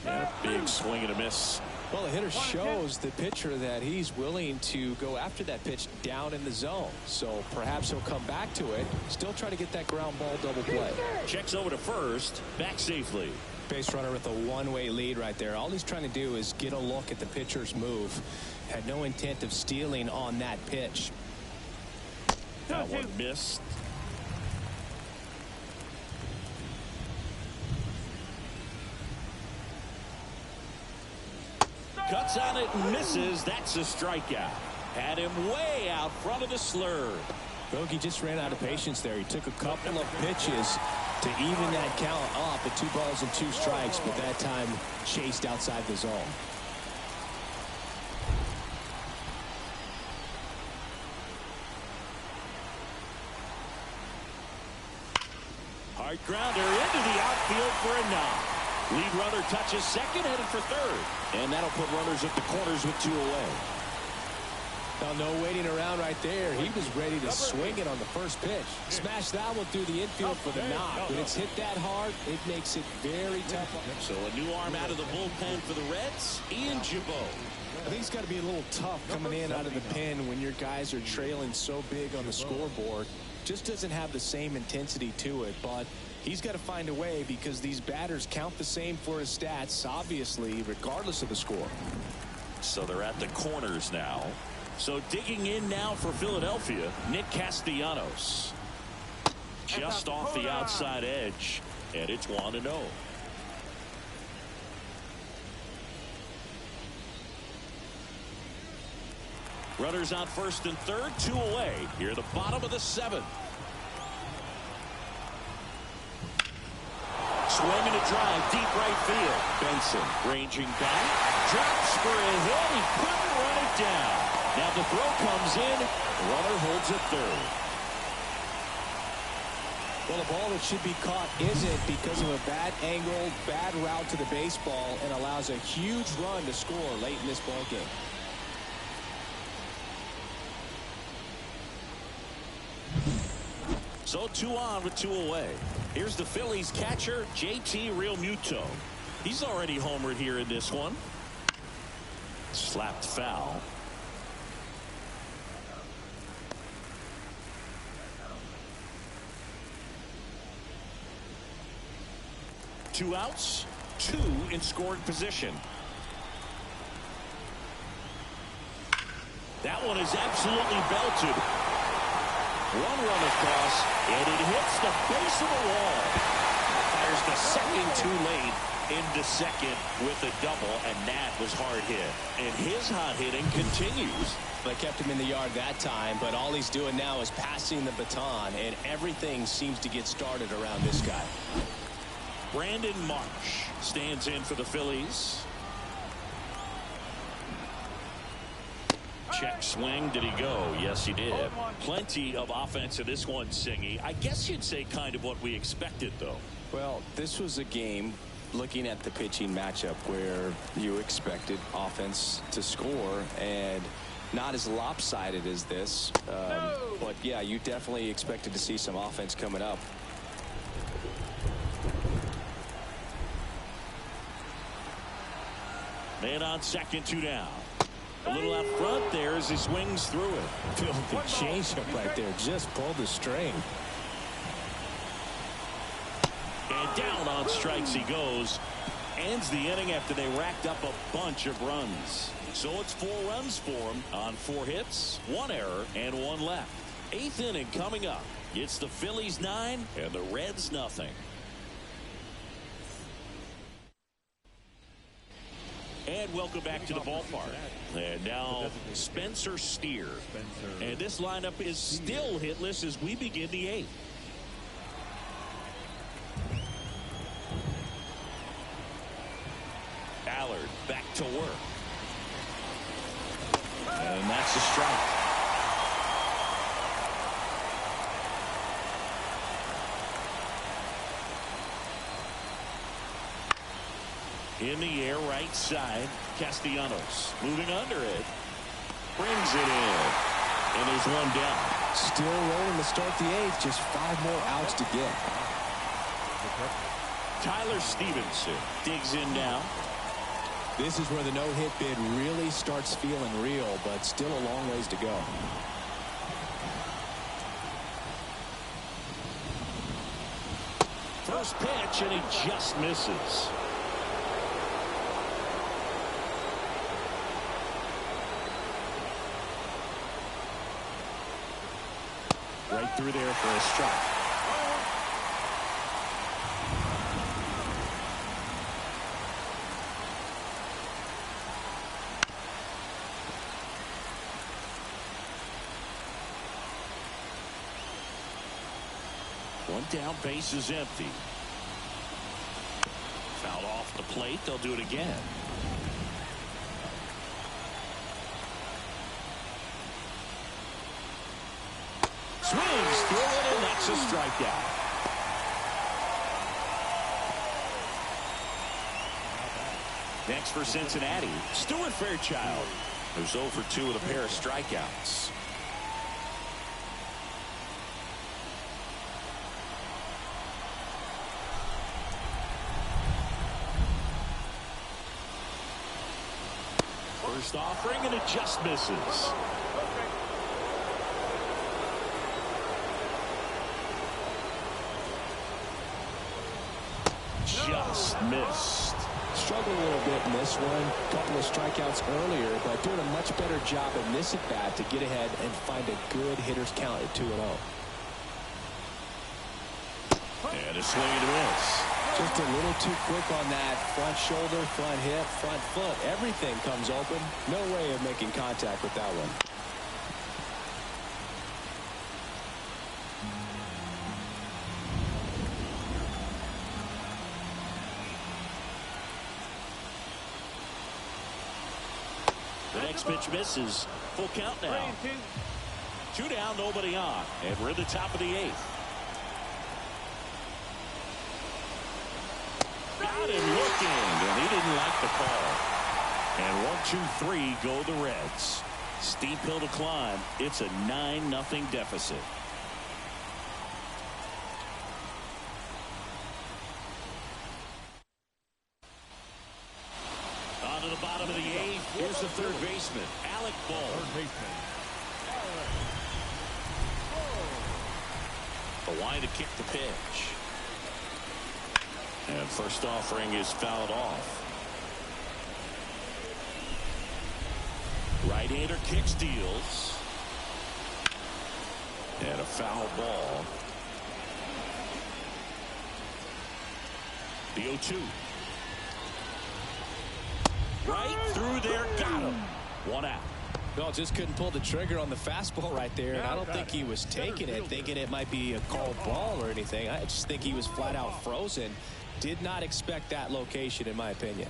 [SPEAKER 1] And a big swing and a miss.
[SPEAKER 2] Well, the hitter shows the pitcher that he's willing to go after that pitch down in the zone. So perhaps he'll come back to it. Still try to get that ground ball double play.
[SPEAKER 1] Checks over to first. Back safely.
[SPEAKER 2] Base runner with a one-way lead right there. All he's trying to do is get a look at the pitcher's move. Had no intent of stealing on that pitch.
[SPEAKER 1] That one missed. Cuts on it and misses. That's a strikeout. Had him way out front of the slurve.
[SPEAKER 2] Bogey just ran out of patience there. He took a couple of pitches to even that count up at 2 balls and 2 strikes, but that time chased outside the zone.
[SPEAKER 1] Hard grounder into the outfield for a knock. Lead runner touches second, headed for third. And that'll put runners at the corners with 2 away.
[SPEAKER 2] Now, no waiting around right there. He was ready to swing it on the first pitch. Smash that one through the infield for the knock. When it's hit that hard, it makes it very tough.
[SPEAKER 1] So a new arm out of the bullpen for the Reds, Ian Jabot.
[SPEAKER 2] I think it's got to be a little tough coming in out of the pen when your guys are trailing so big on the scoreboard. Just doesn't have the same intensity to it, but he's got to find a way because these batters count the same for his stats, obviously, regardless of the score.
[SPEAKER 1] So they're at the corners now. So digging in now for Philadelphia, Nick Castellanos. Just off the outside edge, and it's 1-0. Runners on first and third, 2 away. Here at the bottom of the 7th. Swing and a drive, deep right field. Benson ranging back, drops for a hit. He couldn't run it down. Now the throw comes in. Runner holds it third.
[SPEAKER 2] Well, a ball that should be caught isn't because of a bad angle, bad route to the baseball, and allows a huge run to score late in this ball game.
[SPEAKER 1] So 2 on with 2 away. Here's the Phillies catcher, JT Realmuto. He's already homered here in this one. Slapped foul. Two outs, 2 in scoring position. That one is absolutely belted. 1 run across, and it hits the base of the wall. Fires the second too late into second with a double, and that was hard hit. And his hot hitting continues.
[SPEAKER 2] They kept him in the yard that time, but all he's doing now is passing the baton, and everything seems to get started around this guy.
[SPEAKER 1] Brandon Marsh stands in for the Phillies. Check swing. Did he go? Yes, he did. Plenty of offense in this one, Singy. I guess you'd say kind of what we expected, though.
[SPEAKER 2] Well, this was a game looking at the pitching matchup where you expected offense to score, and not as lopsided as this, but yeah, you definitely expected to see some offense coming up.
[SPEAKER 1] Man on second, 2 down. A little out front there as he swings through it.
[SPEAKER 2] Filthy changeup right there, just pulled the string.
[SPEAKER 1] And down on strikes he goes. Ends the inning after they racked up a bunch of runs. So it's 4 runs for him on 4 hits, 1 error, and 1 left. 8th inning coming up. It's the Phillies 9 and the Reds nothing. And welcome back to the ballpark. And now Spencer Steer. And this lineup is still hitless as we begin the 8th. Allard back to work. And that's a strike. In the air, right side. Castellanos moving under it. Brings it in. And there's 1 down.
[SPEAKER 2] Still rolling to start the 8th. Just 5 more outs to get.
[SPEAKER 1] Tyler Stevenson digs in now.
[SPEAKER 2] This is where the no-hit bid really starts feeling real, but still a long ways to go.
[SPEAKER 1] First pitch, and he just misses. Right through there for a strike. One down, base is empty. Fouled off the plate. They'll do it again. Swings through it, and that's a strikeout. Next for Cincinnati, Stuart Fairchild, who's 0 for 2 with a pair of strikeouts. First offering, and it just misses. Just missed.
[SPEAKER 2] Struggled a little bit in this one. A couple of strikeouts earlier, but doing a much better job in this at bat to get ahead and find a good hitter's count at 2-0.
[SPEAKER 1] And a swing and a miss.
[SPEAKER 2] Just a little too quick on that front shoulder, front hip, front foot. Everything comes open. No way of making contact with that one.
[SPEAKER 1] The next pitch misses. Full count now. 2 down, nobody on. And we're at the top of the 8th. Got him looking, and he didn't like the call. And 1, 2, 3 go the Reds. Steep hill to climb. It's a 9-0 deficit. On to the bottom of the 8th. Here's the third baseman, Alec Ball. The line to kick the pitch. And first offering is fouled off. Right-hander kick steals. And a foul ball. The 0-2. Right through there, got him. 1 out.
[SPEAKER 2] No, just couldn't pull the trigger on the fastball right there, and I don't think he was taking it, thinking it might be a called ball or anything. I just think he was flat out frozen. Did not expect that location, in my opinion.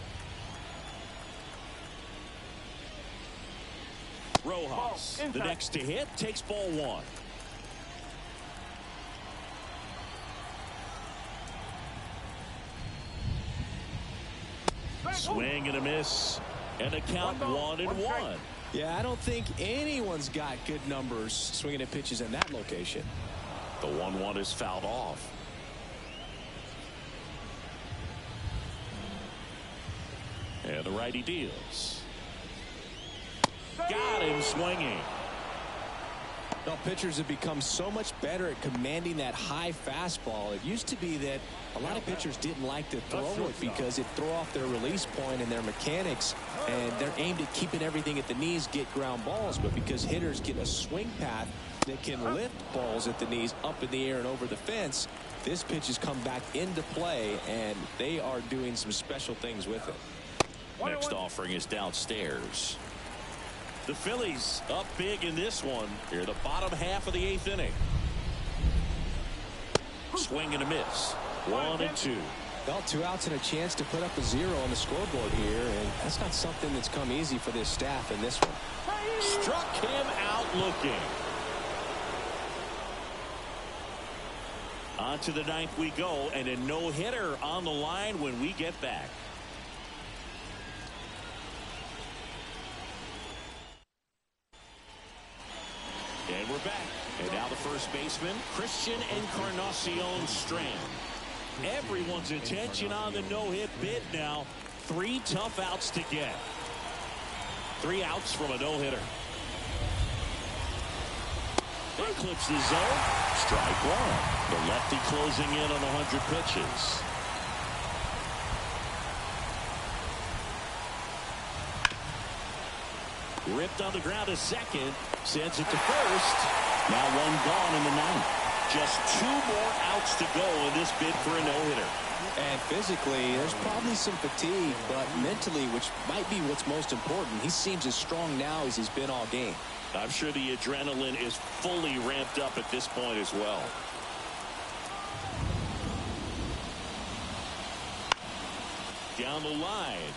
[SPEAKER 1] Rojas, the next to hit, takes ball 1. Swing and a miss. And a count 1-1.
[SPEAKER 2] Yeah, I don't think anyone's got good numbers swinging at pitches in that location.
[SPEAKER 1] The 1-1 is fouled off. And the righty deals. Got him swinging.
[SPEAKER 2] Well, pitchers have become so much better at commanding that high fastball. It used to be that a lot of pitchers didn't like to throw it because it threw off their release point and their mechanics, and they're aimed at keeping everything at the knees, get ground balls. But because hitters get a swing path that can lift balls at the knees up in the air and over the fence, this pitch has come back into play, and they are doing some special things with it.
[SPEAKER 1] Next offering is downstairs. The Phillies up big in this one. Here, the bottom half of the 8th inning. Swing and a miss. 1-2.
[SPEAKER 2] Well, 2 outs and a chance to put up a 0 on the scoreboard here, and that's not something that's come easy for this staff in this one.
[SPEAKER 1] Struck him out looking. On to the 9th we go, and a no-hitter on the line when we get back. And we're back. And now the first baseman, Christian Encarnacion Strand. Everyone's attention on the no-hit bid now. 3 tough outs to get. 3 outs from a no-hitter. Clips the zone. Strike 1. The lefty closing in on 100 pitches. Ripped on the ground to second. Sends it to first. Now 1 gone in the 9th. Just 2 more outs to go in this bid for a no-hitter.
[SPEAKER 2] And physically, there's probably some fatigue, but mentally, which might be what's most important, he seems as strong now as he's been all game.
[SPEAKER 1] I'm sure the adrenaline is fully ramped up at this point as well. Down the line.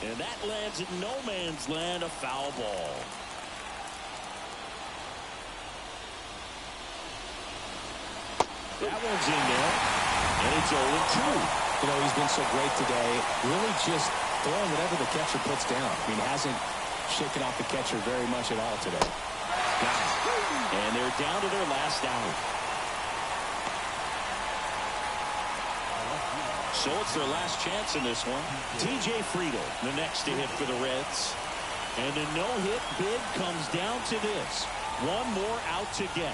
[SPEAKER 1] And that lands at no man's land, a foul ball. That one's in there. And it's 0-2.
[SPEAKER 2] You know, he's been so great today. Really just throwing whatever the catcher puts down. I mean, hasn't shaken off the catcher very much at all today.
[SPEAKER 1] And they're down to their last out. So it's their last chance in this one. T.J. Friedel, the next to hit for the Reds. And the no-hit bid comes down to this. 1 more out to get.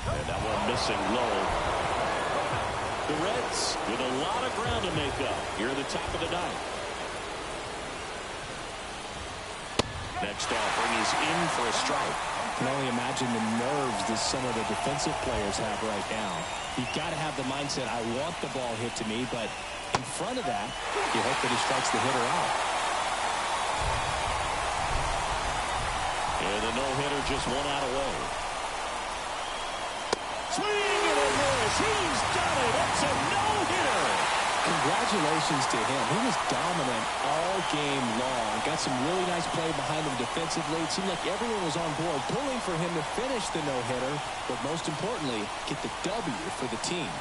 [SPEAKER 1] And that one missing low. The Reds with a lot of ground to make up here at the top of the 9th. Next offering is in for a strike.
[SPEAKER 2] I can only imagine the nerves that some of the defensive players have right now. You've got to have the mindset, I want the ball hit to me, but in front of that, you hope that he strikes the hitter out.
[SPEAKER 1] And the no-hitter just 1 out away. Swing and a miss. He's done it. It's a no-hitter.
[SPEAKER 2] Congratulations to him. He was dominant all game long. Got some really nice play behind him defensively. It seemed like everyone was on board, pulling for him to finish the no-hitter, but most importantly, get the W for the team.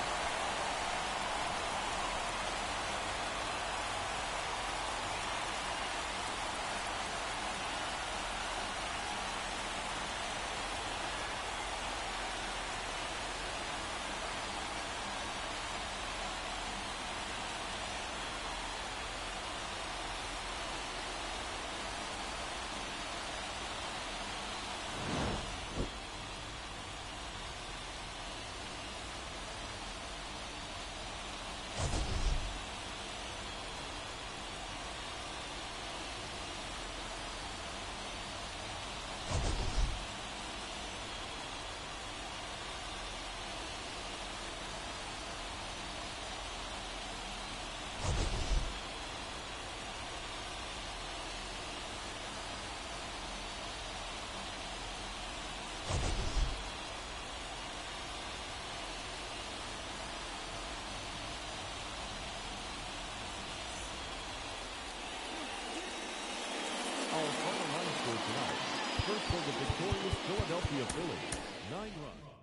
[SPEAKER 3] First for the victorious Philadelphia Phillies, 9 runs.